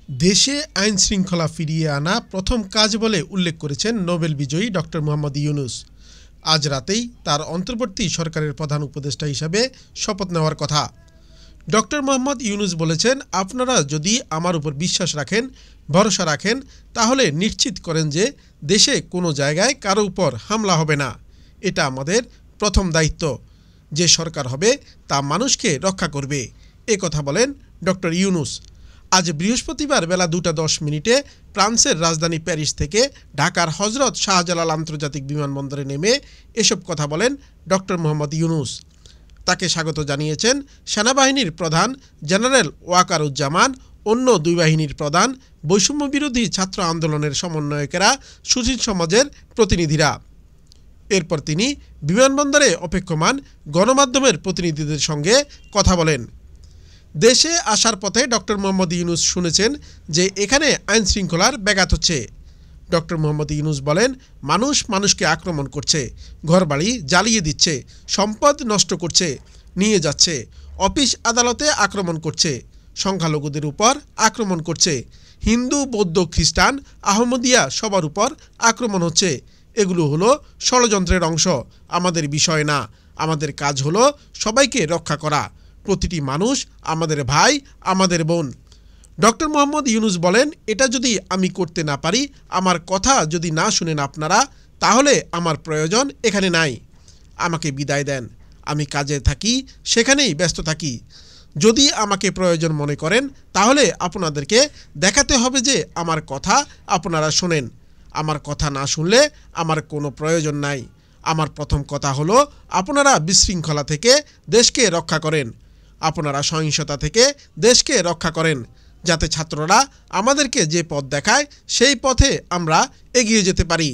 দেশে আইন শৃঙ্খলা ফিরিয়ে আনা প্রথম কাজ বলে উল্লেখ করেছেন নোবেল বিজয়ী ডক্টর মোহাম্মদ ইউনূস। আজ রাতেই তার অন্তর্বর্তী সরকারের প্রধান উপদেষ্টা হিসাবে শপথ নেওয়ার কথা। ডক্টর মোহাম্মদ ইউনূস বলেছেন, আপনারা যদি আমার উপর বিশ্বাস রাখেন, ভরসা রাখেন, তাহলে নিশ্চিত করেন যে দেশে কোনো জায়গায় কারো উপর হামলা হবে না। এটা আমাদের প্রথম দায়িত্ব। যে সরকার হবে তা মানুষকে রক্ষা করবে। এ কথা বলেন ডক্টর ইউনূস। আজ বৃহস্পতিবার বেলা 2:10 ফ্রান্সের রাজধানী প্যারিস থেকে ঢাকার হজরত শাহজালাল আন্তর্জাতিক বিমানবন্দরে নেমে এসব কথা বলেন ডক্টর মোহাম্মদ ইউনূস। তাকে স্বাগত জানিয়েছেন সেনাবাহিনীর প্রধান জেনারেল ওয়াকারুজ্জামান, অন্য দুই বাহিনীর প্রধান, বৈষম্যবিরোধী ছাত্র আন্দোলনের সমন্বয়কেরা, সুশীল সমাজের প্রতিনিধিরা। এরপর তিনি বিমানবন্দরে অপেক্ষমান গণমাধ্যমের প্রতিনিধিদের সঙ্গে কথা বলেন। দেশে আসার পথে ডক্টর মোহাম্মদ ইউনূস শুনেছেন যে এখানে আইন শৃঙ্খলার ব্যাঘাত হচ্ছে। ডক্টর মোহাম্মদ ইউনূস বলেন, মানুষ মানুষকে আক্রমণ করছে, ঘরবাড়ি জ্বালিয়ে দিচ্ছে, সম্পদ নষ্ট করছে, নিয়ে যাচ্ছে, অফিস আদালতে আক্রমণ করছে, সংখ্যালঘুদের উপর আক্রমণ করছে, হিন্দু, বৌদ্ধ, খ্রিস্টান, আহমদিয়া সবার উপর আক্রমণ হচ্ছে। এগুলো হলো ষড়যন্ত্রের অংশ, আমাদের বিষয় না। আমাদের কাজ হলো সবাইকে রক্ষা করা। প্রতিটি মানুষ আমাদের ভাই, আমাদের বোন। ডক্টর মোহাম্মদ ইউনূস বলেন, এটা যদি আমি করতে না পারি, আমার কথা যদি না শুনেন আপনারা, তাহলে আমার প্রয়োজন এখানে নাই। আমাকে বিদায় দেন। আমি কাজে থাকি, সেখানেই ব্যস্ত থাকি। যদি আমাকে প্রয়োজন মনে করেন, তাহলে আপনাদেরকে দেখাতে হবে যে আমার কথা আপনারা শোনেন। আমার কথা না শুনলে আমার কোনো প্রয়োজন নাই। আমার প্রথম কথা হলো, আপনারা বিশৃঙ্খলা থেকে দেশকে রক্ষা করেন। আপনারা সহিংসতা থেকে দেশকে রক্ষা করেন, যাতে ছাত্ররা আমাদেরকে যে পথ দেখায় সেই পথে আমরা এগিয়ে যেতে পারি।